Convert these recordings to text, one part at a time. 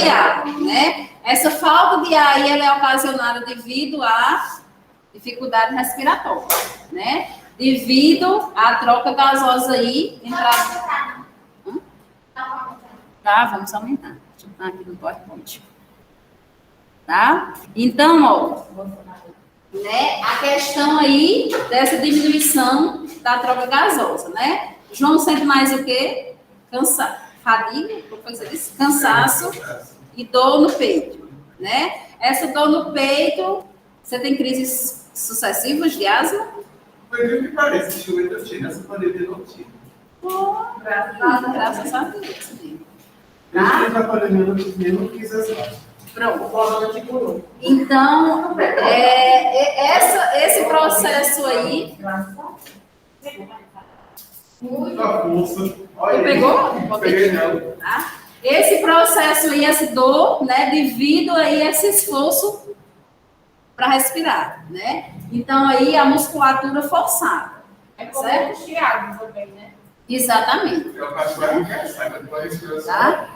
de ar, né? Essa falta de ar aí, ela é ocasionada devido à dificuldade respiratória, né? Devido à troca gasosa aí, entrada... Tá, vamos aumentar. Deixa eu botar aqui no PowerPoint. Tá? Então, ó, né, a questão aí dessa diminuição da troca gasosa, né? João sente mais o quê? Fadiga, como você disse? Cansaço e dor no peito, né? Essa dor no peito, você tem crises sucessivas de asma? Foi o que parece, se eu tinha, essa pandemia não tinha. Graças a Deus. Eu tive a pandemia, não quis essa. Pronto. Então, esse processo aí... Você pegou? Peguei não. Tá? Esse processo aí, essa dor, né, devido aí a esse esforço para respirar, né? Então, aí a musculatura forçada. É como certo? o chiado também, né? Exatamente. Eu faço mais cansado, depois que eu Tá?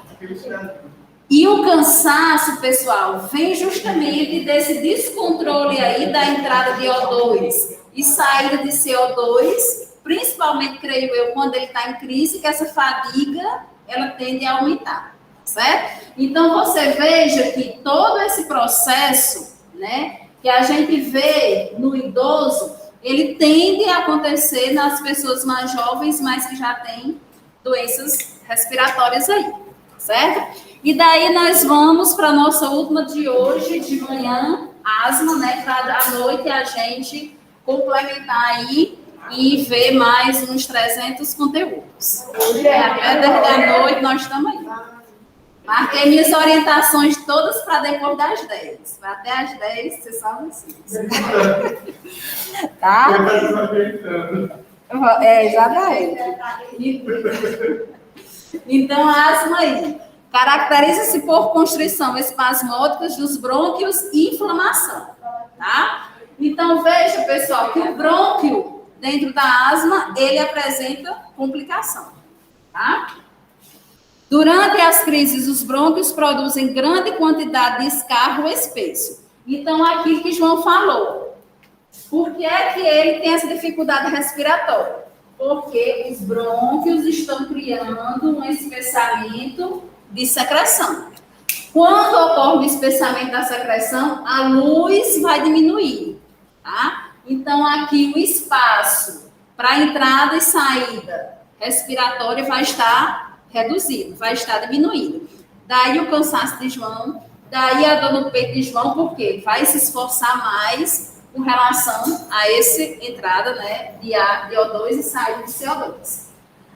E o cansaço, pessoal, vem justamente desse descontrole aí da entrada de O2 e saída de CO2, principalmente, creio eu, quando ele está em crise, que essa fadiga, ela tende a aumentar, certo? Então, você veja que todo esse processo, né, que a gente vê no idoso, ele tende a acontecer nas pessoas mais jovens, mas que já têm doenças respiratórias aí, certo? E daí nós vamos para a nossa última de hoje, de manhã, asma, né? Para à noite a gente complementar aí e ver mais uns 300 conteúdos. Até da noite nós estamos aí. Marquei minhas orientações todas para depois das 10. Até às 10, você sabe assim. Tá? Exatamente. Então, a asma aí. Caracteriza-se por constrição espasmódicas dos brônquios e inflamação, tá? Então, veja, pessoal, que o brônquio, dentro da asma, ele apresenta complicação, tá? Durante as crises, os brônquios produzem grande quantidade de escarro espesso. Então, aquilo que João falou. Por que é que ele tem essa dificuldade respiratória? Porque os brônquios estão criando um espessamento de secreção. Quando ocorre o espessamento da secreção, a luz vai diminuir, tá? Então, aqui o espaço para entrada e saída respiratória vai estar reduzido, vai estar diminuído. Daí o cansaço de João, daí a dor no peito de João, porque vai se esforçar mais com relação a essa entrada, né, de ar, de O2 e saída de CO2.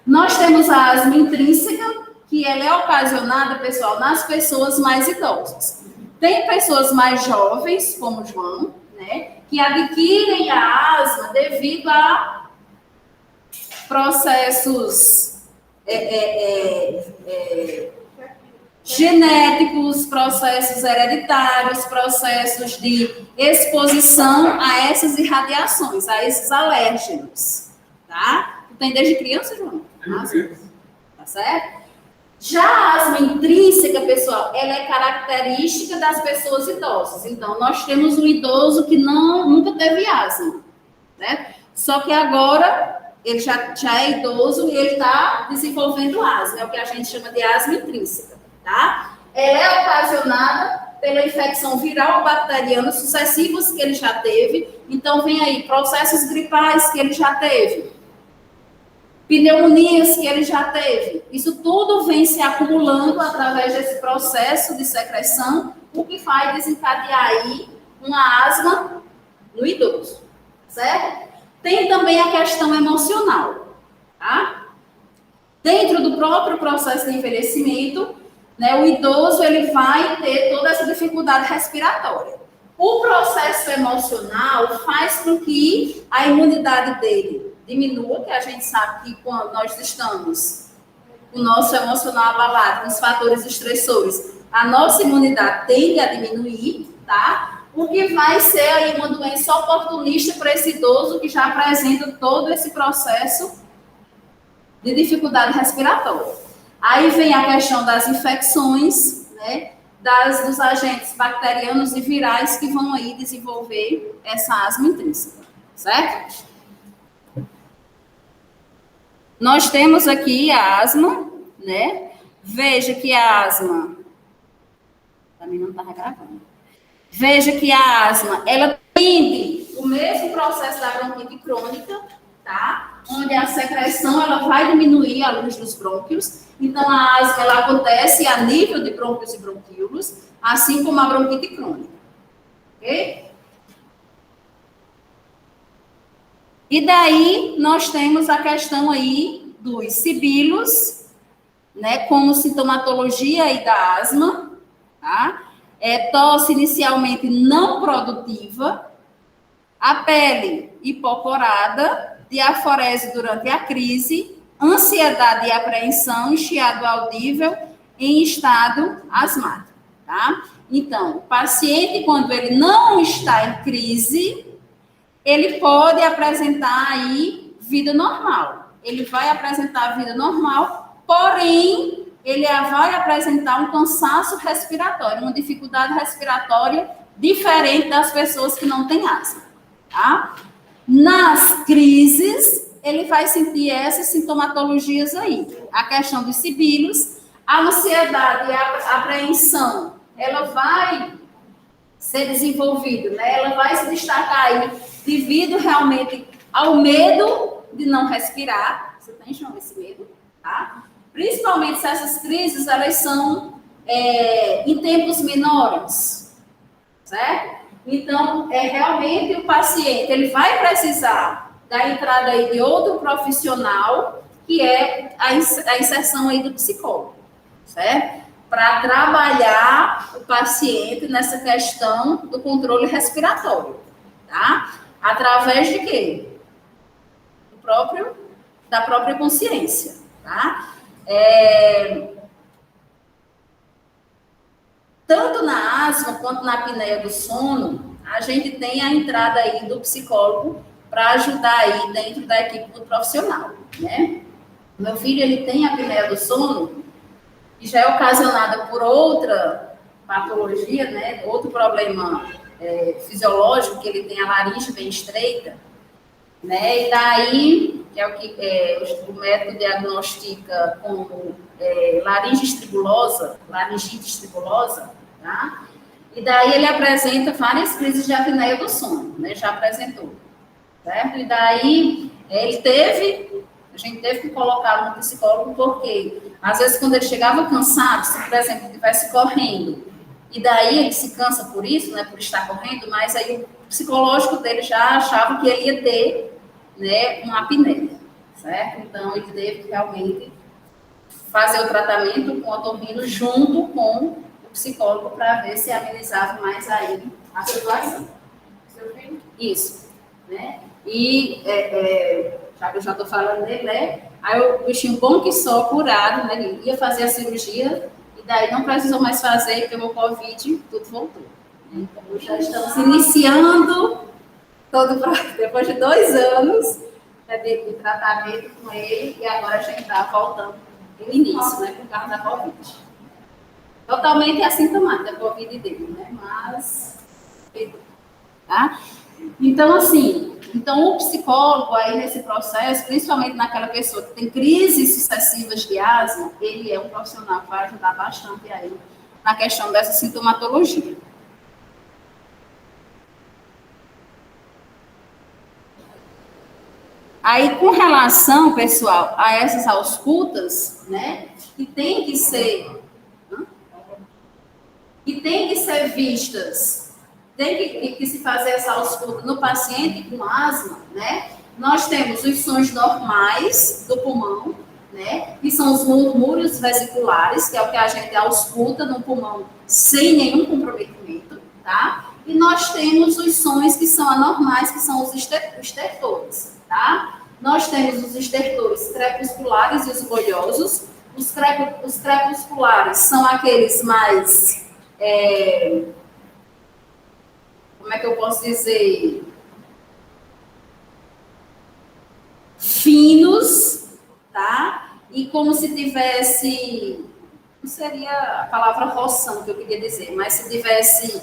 Nós temos a asma intrínseca, que ela é ocasionada, pessoal, nas pessoas mais idosas. Tem pessoas mais jovens, como o João, né, que adquirem a asma devido a processos genéticos, processos hereditários, processos de exposição a essas irradiações, a esses alérgenos, tá? Tu tem desde criança, João? Tá certo? Já a asma intrínseca, pessoal, ela é característica das pessoas idosas. Então, nós temos um idoso que nunca teve asma, né? Só que agora ele já é idoso e ele está desenvolvendo asma, é o que a gente chama de asma intrínseca, tá? Ela é ocasionada pela infecção viral ou bacteriana sucessivas que ele já teve. Então, vem aí processos gripais que ele já teve, pneumonias que ele já teve. Isso tudo vem se acumulando através desse processo de secreção, o que vai desencadear aí uma asma no idoso, certo? Tem também a questão emocional, tá? Dentro do próprio processo de envelhecimento, né, o idoso ele vai ter toda essa dificuldade respiratória. O processo emocional faz com que a imunidade dele diminua, que a gente sabe que quando nós estamos com o nosso emocional abalado, com os fatores estressores, a nossa imunidade tende a diminuir, tá? O que vai ser aí uma doença oportunista para esse idoso que já apresenta todo esse processo de dificuldade respiratória. Aí vem a questão das infecções, né? dos agentes bacterianos e virais que vão aí desenvolver essa asma intrínseca, certo? Nós temos aqui a asma, né? Veja que a asma... Também não está gravando. Veja que a asma, ela tem o mesmo processo da bronquite crônica, tá? Onde a secreção, ela vai diminuir a luz dos brônquios. Então, a asma, ela acontece a nível de brônquios e bronquíolos, assim como a bronquite crônica. Ok? E daí, nós temos a questão aí dos sibilos, né? Como sintomatologia aí da asma, tá? Tosse inicialmente não produtiva, a pele hipocorada, diaforese durante a crise, ansiedade e apreensão, chiado audível em estado asmático, tá? Então, o paciente, quando ele não está em crise, ele pode apresentar aí vida normal. Ele vai apresentar vida normal, porém, ele vai apresentar um cansaço respiratório, uma dificuldade respiratória diferente das pessoas que não têm asma, tá? Nas crises, ele vai sentir essas sintomatologias aí. A questão dos sibilos, a ansiedade e a apreensão, ela vai ser desenvolvida, né? Ela vai se destacar aí devido realmente ao medo de não respirar. Você tem, João, esse medo, tá? Principalmente se essas crises, elas são em tempos menores, certo? Então, realmente o paciente, ele vai precisar da entrada aí de outro profissional, que é a inserção aí do psicólogo, certo? Para trabalhar o paciente nessa questão do controle respiratório, tá? Através de quê? Da própria consciência, tá? Tanto na asma quanto na apneia do sono, a gente tem a entrada aí do psicólogo para ajudar aí dentro da equipe do profissional, né? Meu filho, ele tem a apneia do sono, que já é ocasionada por outra patologia, né? Outro problema fisiológico, que ele tem a laringe bem estreita, né? E daí, que é o que o médico diagnostica como laringite estribulosa, tá? E daí ele apresenta várias crises de apneia do sono, né? Já apresentou, certo? E daí a gente teve que colocar no psicólogo, porque às vezes quando ele chegava cansado, se por exemplo ele estivesse correndo, e daí ele se cansa por isso, né, por estar correndo, mas aí o psicológico dele já achava que ele ia ter, né, uma apneia, certo? Então ele teve que realmente fazer o tratamento com o otorrino junto com o psicólogo para ver se amenizava mais aí a situação. Isso, né? E já que eu já estou falando dele, né? Aí o bichinho bom que só, curado, né? Ele ia fazer a cirurgia e daí não precisou mais fazer, porque o Covid, tudo voltou. Então, já estamos iniciando depois de 2 anos de tratamento com ele e agora a gente está voltando do início, né? Por causa da Covid. Totalmente assintomático a Covid dele, né? Mas... Tá? Então, assim, o psicólogo aí nesse processo, principalmente naquela pessoa que tem crises sucessivas de asma, ele é um profissional que vai ajudar bastante aí na questão dessa sintomatologia. Aí, com relação, pessoal, a essas auscultas, né, que tem que ser vistas, tem que se fazer essa ausculta no paciente com asma, né? Nós temos os sons normais do pulmão, né? Que são os murmúrios vesiculares, que é o que a gente ausculta no pulmão sem nenhum comprometimento, tá? E nós temos os sons que são anormais, que são os estertores, tá? Nós temos os estertores crepusculares e os bolhosos. Os crepusculares são aqueles mais... como é que eu posso dizer? Finos, tá? E como se tivesse não seria a palavra roção que eu queria dizer, mas se tivesse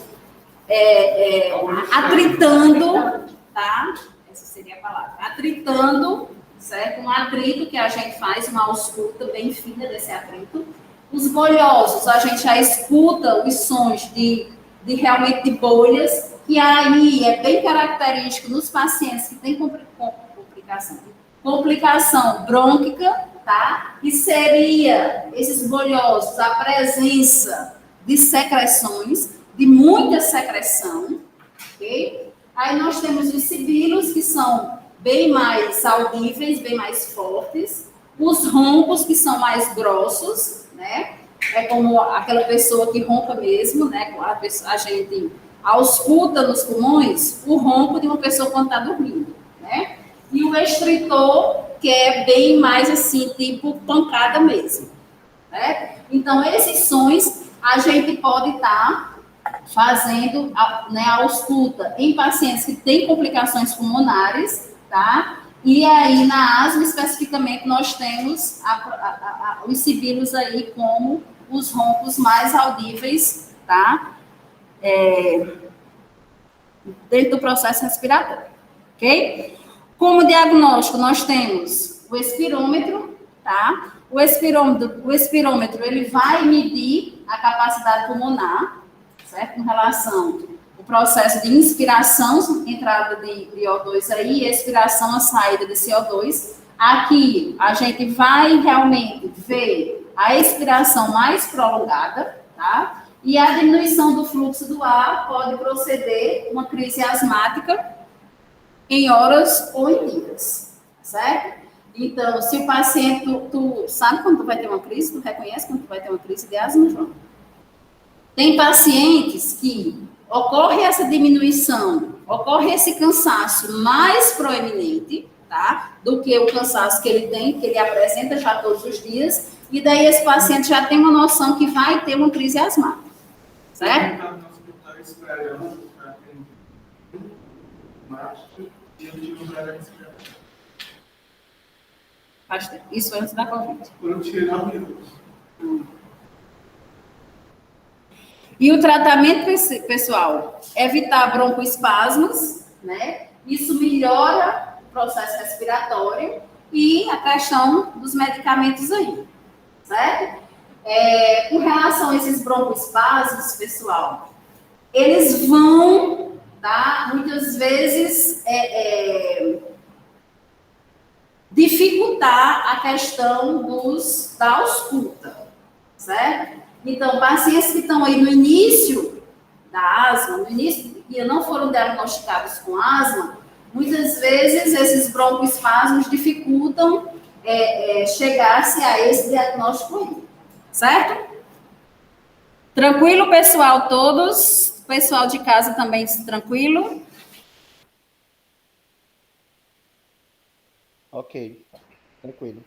atritando, tá? Essa seria a palavra. Atritando, certo? Um atrito que a gente faz, uma ausculta bem fina desse atrito. Os bolhosos, a gente já escuta os sons realmente de bolhas, que aí é bem característico nos pacientes que têm complicação brônquica, tá? E seria, esses bolhosos, a presença de secreções, de muita secreção, ok? Aí nós temos os sibilos, que são bem mais audíveis, bem mais fortes, os roncos, que são mais grossos, né? É como aquela pessoa que ronca mesmo, né? A gente ausculta nos pulmões o ronco de uma pessoa quando está dormindo, né? E o estritor, que é bem mais assim, tipo pancada mesmo, né? Então, esses sons a gente pode estar fazendo, né, a ausculta em pacientes que têm complicações pulmonares, tá? E aí, na asma, especificamente, nós temos os sibilos aí como os roncos mais audíveis, tá? Dentro do processo respiratório, ok? Como diagnóstico, nós temos o espirômetro, tá? O espirômetro, ele vai medir a capacidade pulmonar, certo? Em relação ao processo de inspiração, entrada de O2 aí, expiração, a saída de CO2. Aqui, a gente vai realmente ver a expiração mais prolongada, tá? E a diminuição do fluxo do ar pode proceder uma crise asmática em horas ou em dias, certo? Então, se o paciente, tu sabe quando tu vai ter uma crise, tu reconhece quando tu vai ter uma crise de asma, João? Tem pacientes que ocorre essa diminuição, ocorre esse cansaço mais proeminente, tá? Do que o cansaço que ele tem, que ele apresenta já todos os dias, e daí esse paciente já tem uma noção que vai ter uma crise asmática, certo? Isso antes da Covid. Quando tinha 9 minutos. E o tratamento, pessoal, evitar broncoespasmos, né? Isso melhora o processo respiratório e a questão dos medicamentos aí, certo? Com relação a esses broncoespasmos, pessoal, eles vão, tá? Muitas vezes, dificultar a questão da ausculta, certo? Então, pacientes que estão aí no início da asma, no início, e não foram diagnosticados com asma, muitas vezes esses broncoespasmos dificultam chegar-se a esse diagnóstico aí, certo? Tranquilo, pessoal, todos? Pessoal de casa também tranquilo? Ok, tranquilo.